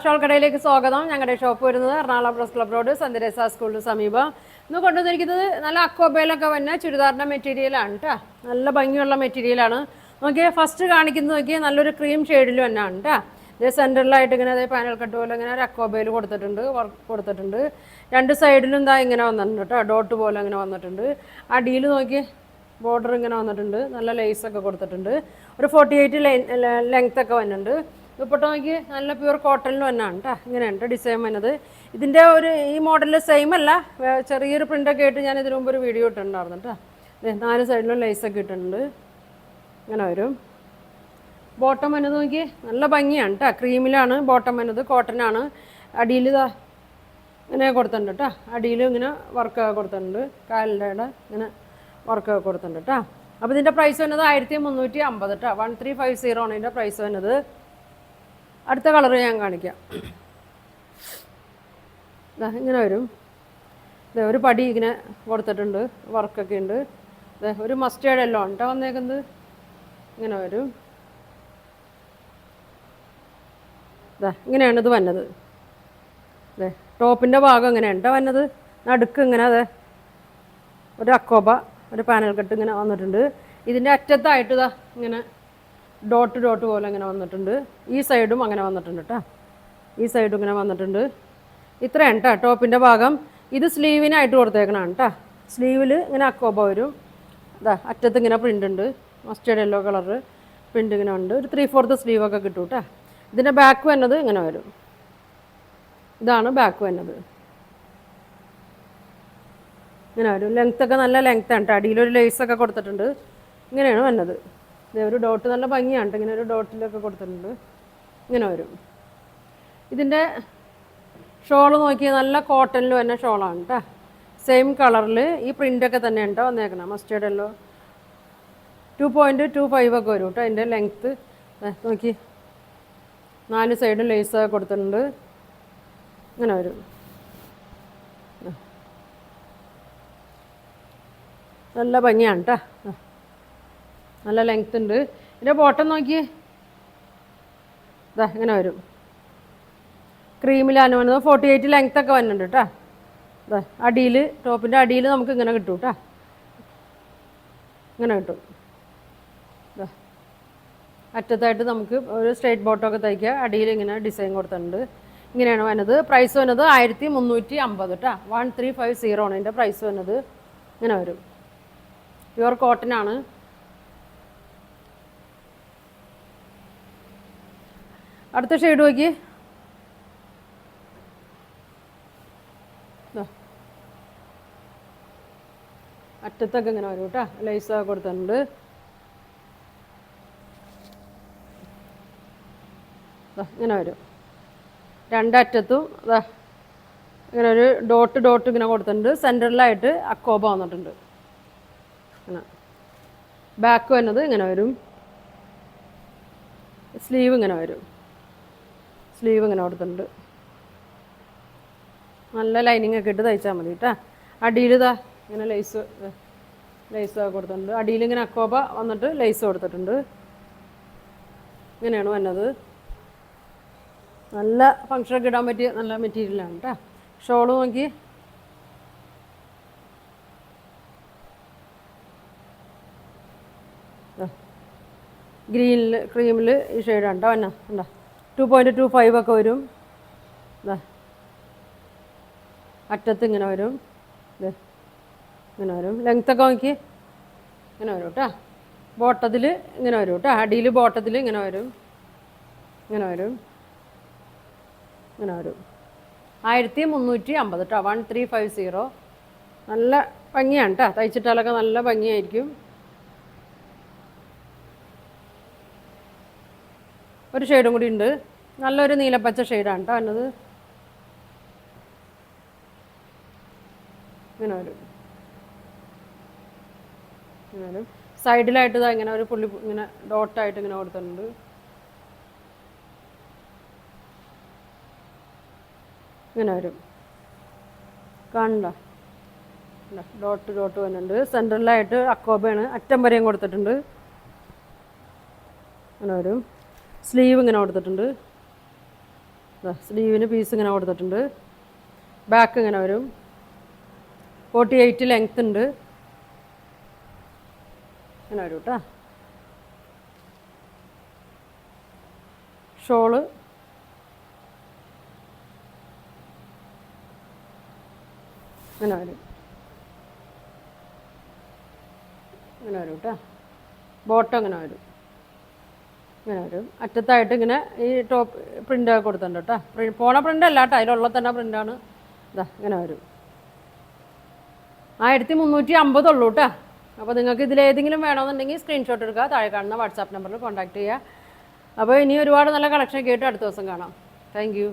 Shawl കടയിലേക്ക് സ്വാഗതം. ഞങ്ങളുടെ ഷോപ്പ് വരുന്നത് എറണാകുളം പ്രസ് ക്ലബ് റോഡ് സന്ദരേസ സ്കൂളിന് സമീപം. ഇന്ന് കൊണ്ടുവന്നിരിക്കുന്നത് നല്ല അക്കോബയിലൊക്കെ വന്ന ചുരിദാറിൻ്റെ മെറ്റീരിയലാണ് കേട്ടോ. നല്ല ഭംഗിയുള്ള മെറ്റീരിയലാണ്. നോക്കിയാൽ ഫസ്റ്റ് കാണിക്കുന്നത് നോക്കിയാൽ നല്ലൊരു ക്രീം ഷെയ്ഡിൽ തന്നെയാണ് കേട്ടോ. ഇതേ സെൻറ്ററിലായിട്ട് ഇങ്ങനെ അതേ പാനൽ കട്ട് പോലെ ഇങ്ങനെ ഒരു അക്കോബയിൽ കൊടുത്തിട്ടുണ്ട്. രണ്ട് സൈഡിലും ഇതാ ഇങ്ങനെ വന്നിട്ടുണ്ട് കേട്ടോ. ഡോട്ട് പോലെ ഇങ്ങനെ വന്നിട്ടുണ്ട്. അടിയിൽ നോക്കി ബോർഡർ ഇങ്ങനെ വന്നിട്ടുണ്ട്. നല്ല ലേസൊക്കെ കൊടുത്തിട്ടുണ്ട്. ഒരു 48 ലെങ്ത് ഒക്കെ വന്നിട്ടുണ്ട്. ദുപ്പട്ട നോക്കി നല്ല പ്യൂർ കോട്ടണിൽ തന്നെയാണ് കേട്ടോ. ഇങ്ങനെയാണ് കേട്ടോ ഡിസൈൻ വന്നത്. ഇതിൻ്റെ ഈ മോഡലിൽ സെയിം അല്ല, ചെറിയൊരു പ്രിൻ്റൊക്കെ ആയിട്ട് ഞാൻ ഇതിനു മുമ്പ് ഒരു വീഡിയോ ഇട്ടിട്ടുണ്ടായിരുന്നു കേട്ടോ. 4 സൈഡിലും ലേസൊക്കെ ഇട്ടിട്ടുണ്ട്. ഇങ്ങനെ വരും. ബോട്ടം വന്നത് നോക്കി നല്ല ഭംഗിയാണ് കേട്ടോ. ക്രീമിലാണ് ബോട്ടം വന്നത്, കോട്ടനാണ്. അടിയിൽ ഇതാ ഇങ്ങനെ കൊടുത്തിട്ടുണ്ട് കേട്ടോ. അടിയിൽ ഇങ്ങനെ വർക്കൊക്കെ കൊടുത്തിട്ടുണ്ട്. കാലിൻ്റെ ഇങ്ങനെ വർക്കൊക്കെ കൊടുത്തിട്ടുണ്ട് കേട്ടോ. അപ്പോൾ ഇതിൻ്റെ പ്രൈസ് വന്നത് 1350 കേട്ടോ. 1350 ആണ് ഇതിൻ്റെ പ്രൈസ് വന്നത്. അടുത്ത കളർ ഞാൻ കാണിക്കാം. ഇങ്ങനെ വരും. ഒരു പടി ഇങ്ങനെ കൊടുത്തിട്ടുണ്ട്, വർക്കൊക്കെ ഉണ്ട്. ഒരു മസ്റ്റേർഡ് എല്ലോ ആണ് കേട്ടോ വന്നേക്കുന്നത്. ഇങ്ങനെ വരും. ഇങ്ങനെയാണ് ഇത് വന്നത്. ടോപ്പിൻ്റെ ഭാഗം ഇങ്ങനെയാണ് കേട്ടോ വന്നത്. നടുക്ക് ഇങ്ങനെ ഒരു അക്കോബ, ഒരു പാനൽ കട്ട് ഇങ്ങനെ വന്നിട്ടുണ്ട്. ഇതിൻ്റെ അറ്റത്തായിട്ട് ഇങ്ങനെ ഡോട്ട് പോലെ ഇങ്ങനെ വന്നിട്ടുണ്ട്. ഈ സൈഡും അങ്ങനെ വന്നിട്ടുണ്ട് കേട്ടോ. ഈ സൈഡും ഇങ്ങനെ വന്നിട്ടുണ്ട്. ഇത്രയാണ് കേട്ടോ ടോപ്പിൻ്റെ ഭാഗം. ഇത് സ്ലീവിനായിട്ട് കൊടുത്തേക്കണതാണ് കേട്ടോ. സ്ലീവിൽ ഇങ്ങനെ അക്കോബ വരും. അറ്റത്ത് ഇങ്ങനെ പ്രിൻ്റ് ഉണ്ട്. മസ്റ്റേർഡ് യെല്ലോ കളറ് പ്രിൻ്റ് ഇങ്ങനെ ഉണ്ട്. ഒരു 3/4 സ്ലീവൊക്കെ കിട്ടും കേട്ടോ. ഇതിൻ്റെ ബാക്ക് വന്നത് ഇങ്ങനെ വരും. ഇതാണ് ബാക്ക് വന്നത്. ഇങ്ങനെ വരും. ലെങ്ത്തൊക്കെ നല്ല ലെങ്ത്താണ് കേട്ടോ. അടിയിലൊരു ലേസൊക്കെ കൊടുത്തിട്ടുണ്ട്. ഇങ്ങനെയാണ് വന്നത്. ഒരു ഡോട്ട് നല്ല ഭംഗിയാണ് കേട്ടോ. ഇങ്ങനെ ഒരു ഡോട്ടിലൊക്കെ കൊടുത്തിട്ടുണ്ട്. ഇങ്ങനെ വരും. ഇതിൻ്റെ ഷോള് നോക്കിയാൽ നല്ല കോട്ടണിൽ വന്ന ഷോളാണ് കേട്ടോ. സെയിം കളറിൽ ഈ പ്രിൻ്റൊക്കെ തന്നെയാണ് കേട്ടോ വന്നേക്കണം. മസ്റ്റേർഡ് യെല്ലോ 2.25 ഒക്കെ വരും കേട്ടോ. അതിൻ്റെ ലെങ്ത്ത് നോക്കി 4 സൈഡും ലേസൊക്കെ കൊടുത്തിട്ടുണ്ട്. ഇങ്ങനെ വരും. നല്ല ഭംഗിയാണ് കേട്ടോ. നല്ല ലെങ്ത് ഉണ്ട്. ഇതിൻ്റെ ബോട്ടം നോക്കി ഇങ്ങനെ വരും. ക്രീമിലാണ് വന്നത്. 48 ലെങ്ത് ഒക്കെ വന്നിട്ടുണ്ട് കേട്ടോ. അടിയിൽ ടോപ്പിൻ്റെ അടിയിൽ നമുക്ക് ഇങ്ങനെ കിട്ടും കേട്ടോ. ഇങ്ങനെ കിട്ടും. അറ്റത്തായിട്ട് നമുക്ക് ഒരു സ്ട്രൈറ്റ് ബോട്ടമൊക്കെ തയ്ക്കുക. അടിയിൽ ഇങ്ങനെ ഡിസൈൻ കൊടുത്തിട്ടുണ്ട്. ഇങ്ങനെയാണ് വന്നത്. പ്രൈസ് വന്നത് 1350 കേട്ടോ. 1350 ആണ് ഇതിൻ്റെ പ്രൈസ് വന്നത്. ഇങ്ങനെ വരും. പ്യുവർ കോട്ടനാണ്. അടുത്ത ഷെയ്ഡ് നോക്കി. അറ്റത്തൊക്കെ ഇങ്ങനെ വരും കേട്ടോ. ലേസൊക്കെ കൊടുത്തിട്ടുണ്ട്. ഇങ്ങനെ വരും. രണ്ടറ്റത്തും ഇങ്ങനെ ഒരു ഡോട്ട് ഇങ്ങനെ കൊടുത്തിട്ടുണ്ട്. സെൻറ്ററിലായിട്ട് അക്കോബ വന്നിട്ടുണ്ട്. അങ്ങനെ ബാക്ക് വന്നത് ഇങ്ങനെ വരും. സ്ലീവ് ഇങ്ങനെ വരും. സ്ലീവ് ഇങ്ങനെ കൊടുത്തിട്ടുണ്ട്. നല്ല ലൈനിങ് ഒക്കെ ഇട്ട് തയ്ച്ചാൽ മതി കേട്ടോ. അടിയിൽ ഇങ്ങനെ ലേസ് കൊടുത്തിട്ടുണ്ട്. അടിയിൽ ഇങ്ങനെ അക്കോബ വന്നിട്ട് ലേസ് കൊടുത്തിട്ടുണ്ട്. ഇങ്ങനെയാണ് വന്നത്. നല്ല ഫങ്ഷനൊക്കെ ഇടാൻ പറ്റിയ നല്ല മെറ്റീരിയലാണ് കേട്ടോ. ഷോള് നോക്കി ഗ്രീനിൽ ക്രീമിൽ ഈ ഷെയ്ഡാണ് കേട്ടോ. വന്ന ഉണ്ടോ 2.25 ഒക്കെ വരും. അറ്റത്ത് ഇങ്ങനെ വരും. ഇങ്ങനെ വരും. ലെങ്ത്തൊക്കെ നോക്കി ഇങ്ങനെ വരും കേട്ടോ. ബോട്ടത്തിൽ ഇങ്ങനെ വരും കേട്ടോ. അടിയിൽ ബോട്ടത്തിൽ ഇങ്ങനെ വരും. ഇങ്ങനെ വരും. ഇങ്ങനെ വരും. 1350 കേട്ടോ. 1350. നല്ല ഭംഗിയാണ് കേട്ടോ. തയ്ച്ചിട്ടാലൊക്കെ നല്ല ഭംഗിയായിരിക്കും. ഒരു ഷെയ്ഡും കൂടി ഉണ്ട്. നല്ലൊരു നീലപ്പച്ച ഷെയ്ഡാണ് കേട്ടോ വന്നത്. ഇങ്ങനെ വരും. ഇങ്ങനെ വരും. സൈഡിലായിട്ട് ഇങ്ങനെ ഒരു പുള്ളി ഇങ്ങനെ ഡോട്ടായിട്ട് ഇങ്ങനെ കൊടുത്തിട്ടുണ്ട്. ഇങ്ങനെ വരും. കാണണ്ട, ഡോട്ട് വന്നിട്ടുണ്ട്. സെൻറ്ററിലായിട്ട് അക്കോബയാണ്. അറ്റം വരെയും കൊടുത്തിട്ടുണ്ട്. അങ്ങനെ വരും. സ്ലീവ് ഇങ്ങനെ കൊടുത്തിട്ടുണ്ട്. സ്ലീവിന് പീസ് ഇങ്ങനെ കൊടുത്തിട്ടുണ്ട്. ബാക്ക് ഇങ്ങനെ വരും. 48 ലെങ്ത് ഉണ്ട്. ഇങ്ങനെ വരും കേട്ടോ. ഷോള് ഇങ്ങനെ വരും. ഇങ്ങനെ വരും കേട്ടോ. ബോട്ടം ഇങ്ങനെ വരും. ഇങ്ങനെ വരും. അറ്റത്തായിട്ട് ഇങ്ങനെ ഈ ടോപ്പ് പ്രിൻ്റൊക്കെ കൊടുത്തിട്ടുണ്ട് കേട്ടോ. പോണ പ്രിൻ്റ് അല്ല കേട്ടോ, അതിലുള്ള തന്നെ പ്രിൻ്റാണ്. ഇതാ ഇങ്ങനെ വരും. 1350 ഉള്ളൂ കേട്ടോ. അപ്പോൾ നിങ്ങൾക്ക് ഇതിലേതെങ്കിലും വേണമെന്നുണ്ടെങ്കിൽ സ്ക്രീൻഷോട്ട് എടുക്കുക. താഴെ കാണുന്ന വാട്സാപ്പ് നമ്പറിൽ കോൺടാക്ട് ചെയ്യുക. അപ്പോൾ ഇനി ഒരുപാട് നല്ല കളക്ഷനൊക്കെ ആയിട്ട് അടുത്ത ദിവസം കാണാം. Thank you.